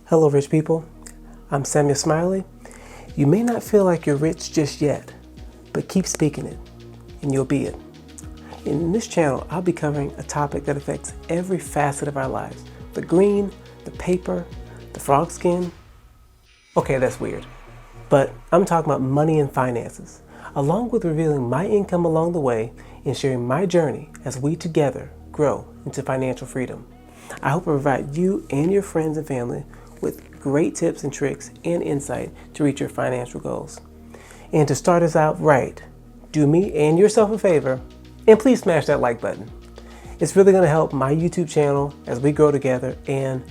Hello, rich people. I'm Samuel Smiley. You may not feel like you're rich just yet, but keep speaking it, and you'll be it. In this channel, I'll be covering a topic that affects every facet of our lives. The green, the paper, the frog skin. Okay, that's weird. But I'm talking about money and finances, along with revealing my income along the way and sharing my journey as we together grow into financial freedom. I hope to provide you and your friends and family with great tips and tricks and insight to reach your financial goals. And to start us out right, do me and yourself a favor and please smash that like button. It's really going to help my YouTube channel as we grow together, and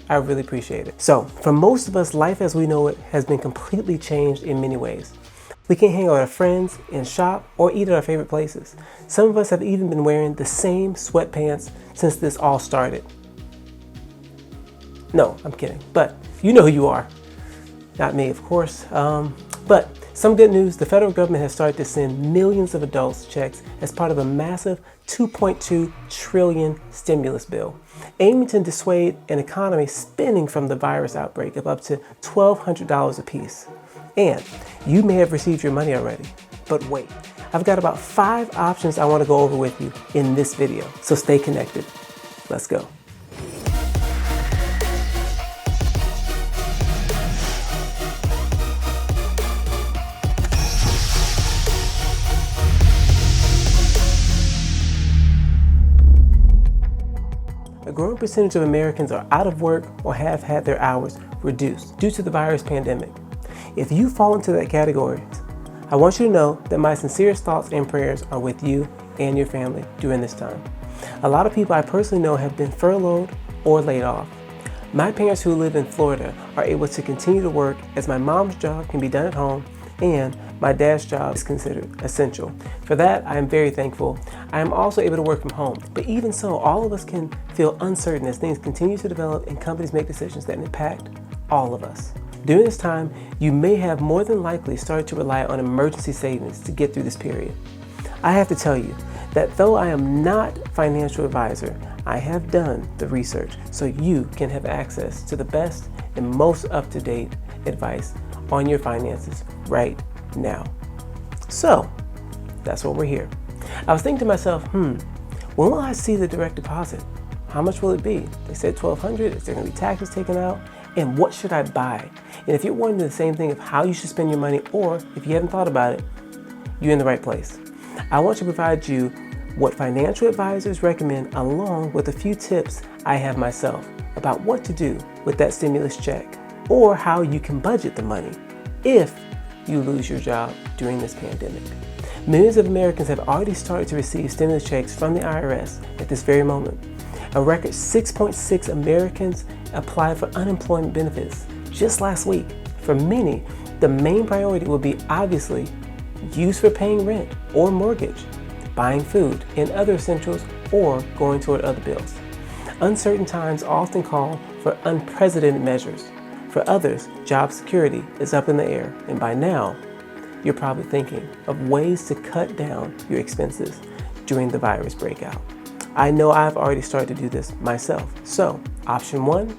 I really appreciate it. So for most of us, life as we know it has been completely changed in many ways. We can't hang out with our friends and shop or eat at our favorite places. Some of us have even been wearing the same sweatpants since this all started. No, I'm kidding, but you know who you are. Not me, of course. But some good news, the federal government has started to send millions of adults checks as part of a massive $2.2 trillion stimulus bill, aiming to dissuade an economy spinning from the virus outbreak of up to $1,200 apiece. And you may have received your money already, but wait, I've got about 5 options I want to go over with you in this video, so stay connected. Let's go. A growing percentage of Americans are out of work or have had their hours reduced due to the virus pandemic. If you fall into that category, I want you to know that my sincerest thoughts and prayers are with you and your family during this time. A lot of people I personally know have been furloughed or laid off. My parents who live in Florida are able to continue to work as my mom's job can be done at home and my dad's job is considered essential. For that, I am very thankful. I am also able to work from home. But even so, all of us can feel uncertain as things continue to develop and companies make decisions that impact all of us. During this time, you may have more than likely started to rely on emergency savings to get through this period. I have to tell you that though I am not a financial advisor, I have done the research so you can have access to the best and most up-to-date advice on your finances right now. So that's what we're here. I was thinking to myself, when will I see the direct deposit? How much will it be? They said $1,200. Is there going to be taxes taken out? And what should I buy? And if you're wondering the same thing of how you should spend your money, or if you haven't thought about it, you're in the right place. I want to provide you what financial advisors recommend along with a few tips I have myself about what to do with that stimulus check or how you can budget the money if you lose your job during this pandemic. Millions of Americans have already started to receive stimulus checks from the IRS at this very moment. A record 6.6 Americans applied for unemployment benefits just last week. For many, the main priority will be obviously used for paying rent or mortgage, buying food and other essentials, or going toward other bills. Uncertain times often call for unprecedented measures. For others, job security is up in the air, and by now, you're probably thinking of ways to cut down your expenses during the virus breakout. I know I've already started to do this myself. So, option 1,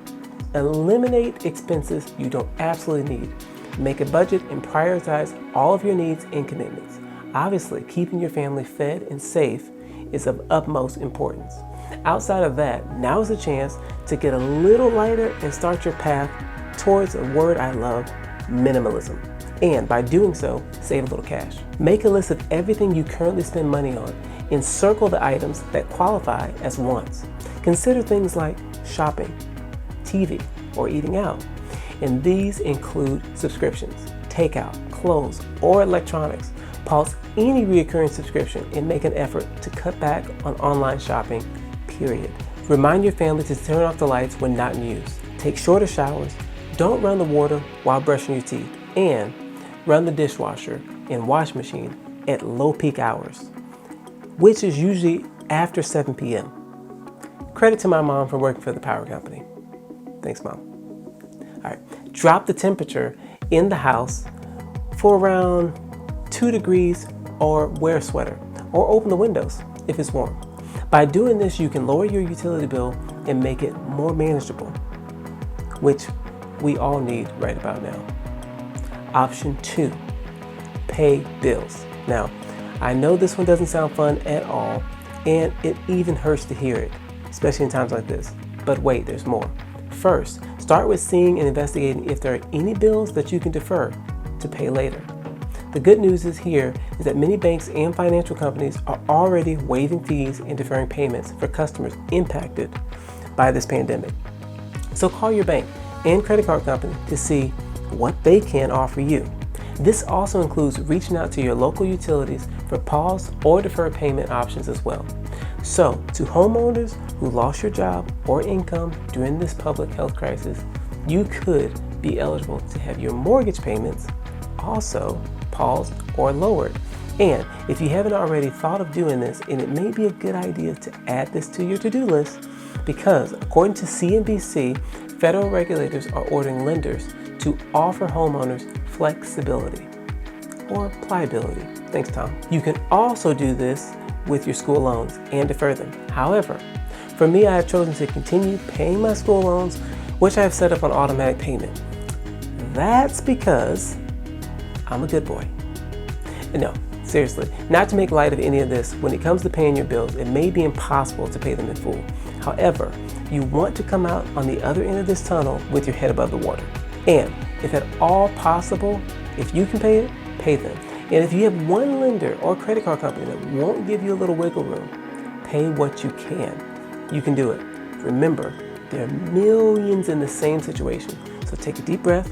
eliminate expenses you don't absolutely need. Make a budget and prioritize all of your needs and commitments. Obviously, keeping your family fed and safe is of utmost importance. Outside of that, now is the chance to get a little lighter and start your path towards a word I love, minimalism. And by doing so, save a little cash. Make a list of everything you currently spend money on and circle the items that qualify as wants. Consider things like shopping, TV, or eating out. And these include subscriptions, takeout, clothes, or electronics. Pause any recurring subscription and make an effort to cut back on online shopping, period. Remind your family to turn off the lights when not in use. Take shorter showers. Don't run the water while brushing your teeth. And run the dishwasher and wash machine at low peak hours, which is usually after 7 p.m. Credit to my mom for working for the power company. Thanks, Mom. All right, drop the temperature in the house for around 2 degrees or wear a sweater or open the windows if it's warm. By doing this, you can lower your utility bill and make it more manageable, which we all need right about now. Option 2, pay bills. Now, I know this one doesn't sound fun at all, and it even hurts to hear it, especially in times like this. But wait, there's more. First, start with seeing and investigating if there are any bills that you can defer to pay later. The good news is that many banks and financial companies are already waiving fees and deferring payments for customers impacted by this pandemic. So call your bank and credit card company to see what they can offer you. This also includes reaching out to your local utilities for pause or deferred payment options as well. So, to homeowners who lost your job or income during this public health crisis, you could be eligible to have your mortgage payments also paused or lowered. And if you haven't already thought of doing this, and it may be a good idea to add this to your to-do list, because according to CNBC, federal regulators are ordering lenders to offer homeowners flexibility or pliability. Thanks, Tom. You can also do this with your school loans and defer them. However, for me, I have chosen to continue paying my school loans, which I have set up on automatic payment. That's because I'm a good boy. And no, seriously, not to make light of any of this, when it comes to paying your bills, it may be impossible to pay them in full. However, you want to come out on the other end of this tunnel with your head above the water. And if at all possible, if you can pay it, pay them. And if you have one lender or credit card company that won't give you a little wiggle room, pay what you can. You can do it. Remember, there are millions in the same situation. So take a deep breath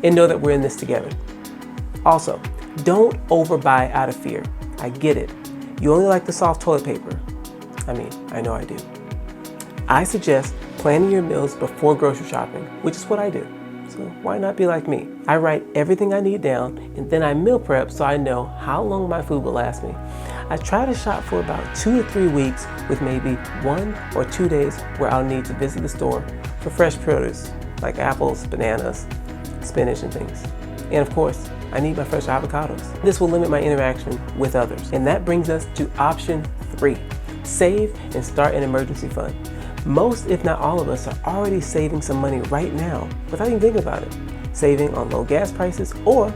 and know that we're in this together. Also, don't overbuy out of fear. I get it. You only like the soft toilet paper. I know I do. I suggest planning your meals before grocery shopping, which is what I do. So why not be like me? I write everything I need down, and then I meal prep so I know how long my food will last me. I try to shop for about 2 to 3 weeks, with maybe 1 or 2 days where I'll need to visit the store for fresh produce like apples, bananas, spinach, and things. And of course, I need my fresh avocados. This will limit my interaction with others. And that brings us to option 3, save and start an emergency fund. Most, if not all of us, are already saving some money right now without even thinking about it. Saving on low gas prices, or,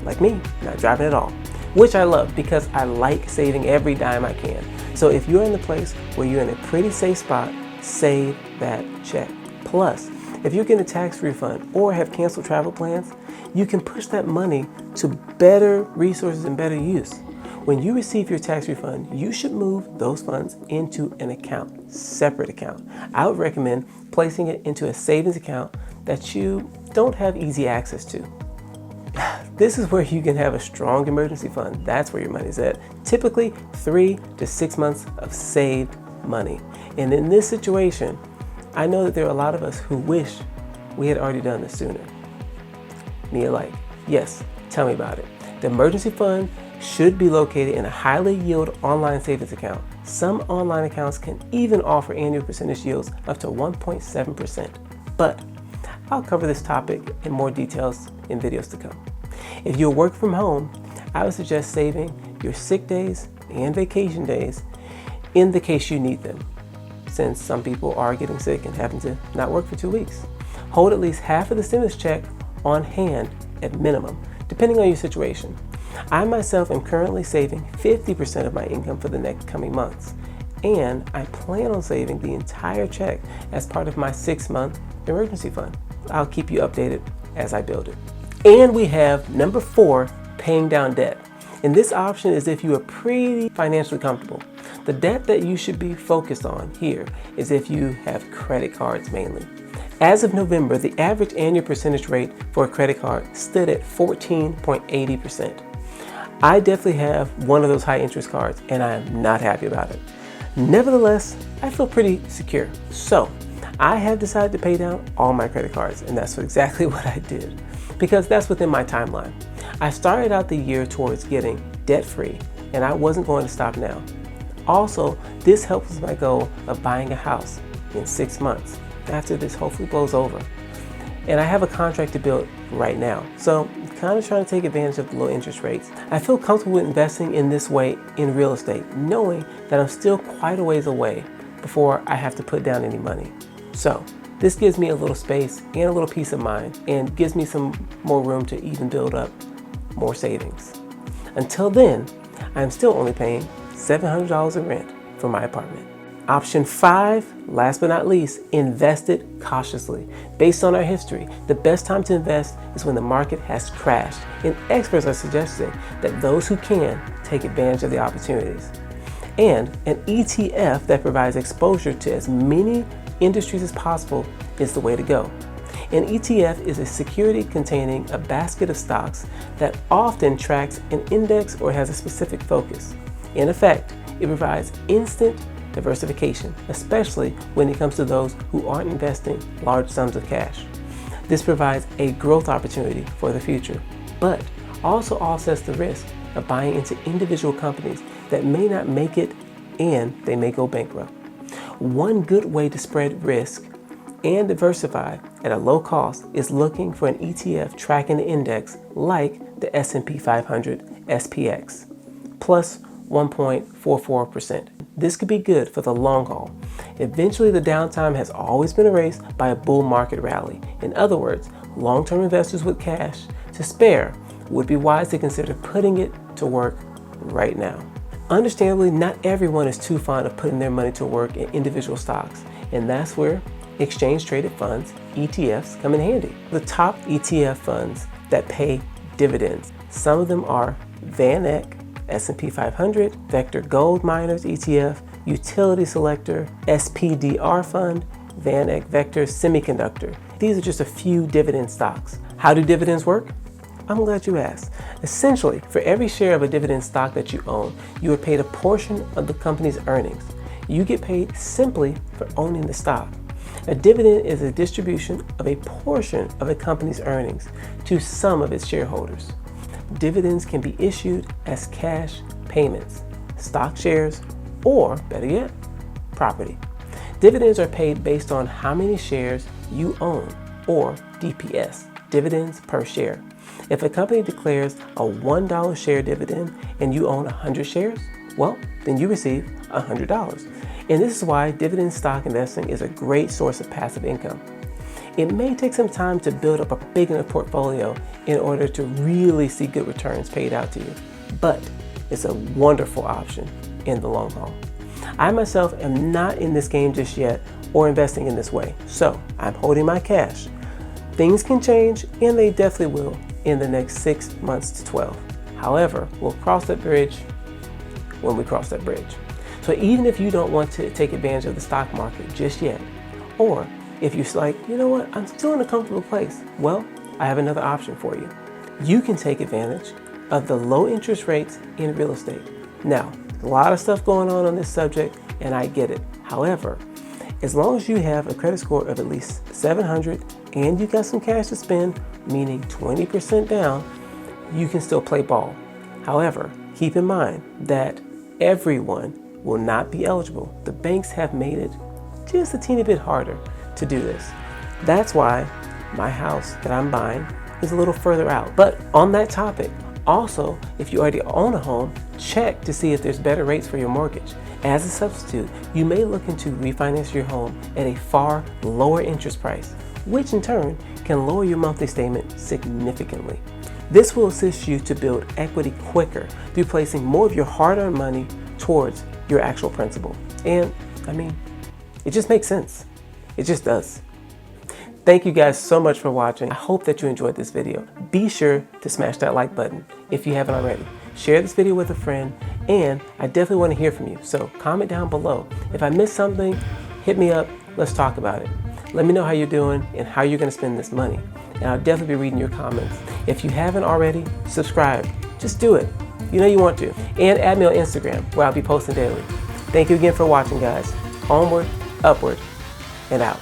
like me, not driving at all. Which I love because I like saving every dime I can. So if you're in the place where you're in a pretty safe spot, save that check. Plus, if you're getting a tax refund or have canceled travel plans, you can push that money to better resources and better use. When you receive your tax refund, you should move those funds into an account, separate account. I would recommend placing it into a savings account that you don't have easy access to. This is where you can have a strong emergency fund. That's where your money's at. Typically 3 to 6 months of saved money. And in this situation, I know that there are a lot of us who wish we had already done this sooner. Me alike. Yes, tell me about it. The emergency fund should be located in a highly yield online savings account. Some online accounts can even offer annual percentage yields up to 1.7%. But I'll cover this topic in more details in videos to come. If you work from home, I would suggest saving your sick days and vacation days in the case you need them, since some people are getting sick and having to not work for 2 weeks. Hold at least half of the stimulus check on hand at minimum, depending on your situation. I myself am currently saving 50% of my income for the next coming months, and I plan on saving the entire check as part of my 6-month emergency fund. I'll keep you updated as I build it. And we have number 4, paying down debt. And this option is if you are pretty financially comfortable. The debt that you should be focused on here is if you have credit cards mainly. As of November, the average annual percentage rate for a credit card stood at 14.80%. I definitely have one of those high interest cards, and I am not happy about it. Nevertheless, I feel pretty secure. So I have decided to pay down all my credit cards, and that's exactly what I did, because that's within my timeline. I started out the year towards getting debt-free, and I wasn't going to stop now. Also, this helps with my goal of buying a house in 6 months after this hopefully blows over. And I have a contract to build right now, so I'm kind of trying to take advantage of the low interest rates. I feel comfortable with investing in this way in real estate, knowing that I'm still quite a ways away before I have to put down any money. So this gives me a little space and a little peace of mind and gives me some more room to even build up more savings. Until then, I'm still only paying $700 in rent for my apartment. Option 5, last but not least, invest it cautiously. Based on our history, the best time to invest is when the market has crashed, and experts are suggesting that those who can take advantage of the opportunities. And an ETF that provides exposure to as many industries as possible is the way to go. An ETF is a security containing a basket of stocks that often tracks an index or has a specific focus. In effect, it provides instant diversification, especially when it comes to those who aren't investing large sums of cash. This provides a growth opportunity for the future, but also offsets the risk of buying into individual companies that may not make it and they may go bankrupt. One good way to spread risk and diversify at a low cost is looking for an ETF tracking the index like the S&P 500 SPX, plus 1.44%. This could be good for the long haul. Eventually, the downtime has always been erased by a bull market rally. In other words, long-term investors with cash to spare would be wise to consider putting it to work right now. Understandably, not everyone is too fond of putting their money to work in individual stocks, and that's where exchange-traded funds, ETFs, come in handy. The top ETF funds that pay dividends, some of them are Van Eck, S&P 500, Vector Gold Miners ETF, Utility Selector, SPDR Fund, Van Eck Vector Semiconductor. These are just a few dividend stocks. How do dividends work? I'm glad you asked. Essentially, for every share of a dividend stock that you own, you are paid a portion of the company's earnings. You get paid simply for owning the stock. A dividend is a distribution of a portion of a company's earnings to some of its shareholders. Dividends can be issued as cash payments, stock shares, or better yet, property. Dividends are paid based on how many shares you own, or DPS, dividends per share. If a company declares a $1 share dividend and you own 100 shares, well, then you receive $100. And this is why dividend stock investing is a great source of passive income. It may take some time to build up a big enough portfolio in order to really see good returns paid out to you, but it's a wonderful option in the long haul. I myself am not in this game just yet or investing in this way, so I'm holding my cash. Things can change, and they definitely will in the next 6 months to 12. However, we'll cross that bridge when we cross that bridge. So even if you don't want to take advantage of the stock market just yet, or if you're like, you know what, I'm still in a comfortable place, well, I have another option for you. You can take advantage of the low interest rates in real estate. Now, a lot of stuff going on this subject, and I get it. However, as long as you have a credit score of at least 700 and you got some cash to spend, meaning 20% down, you can still play ball. However, keep in mind that everyone will not be eligible. The banks have made it just a teeny bit harder to do this. That's why my house that I'm buying is a little further out. But on that topic, also, if you already own a home, check to see if there's better rates for your mortgage. As a substitute, you may look into refinance your home at a far lower interest price, which in turn can lower your monthly statement significantly. This will assist you to build equity quicker through placing more of your hard-earned money towards your actual principal. And I mean, it just makes sense. It just does. Thank you guys so much for watching. I hope that you enjoyed this video. Be sure to smash that like button if you haven't already. Share this video with a friend, and I definitely want to hear from you. So comment down below. If I missed something, hit me up. Let's talk about it. Let me know how you're doing and how you're going to spend this money. And I'll definitely be reading your comments. If you haven't already, subscribe. Just do it. You know you want to. And add me on Instagram, where I'll be posting daily. Thank you again for watching, guys. Onward, upward, and out.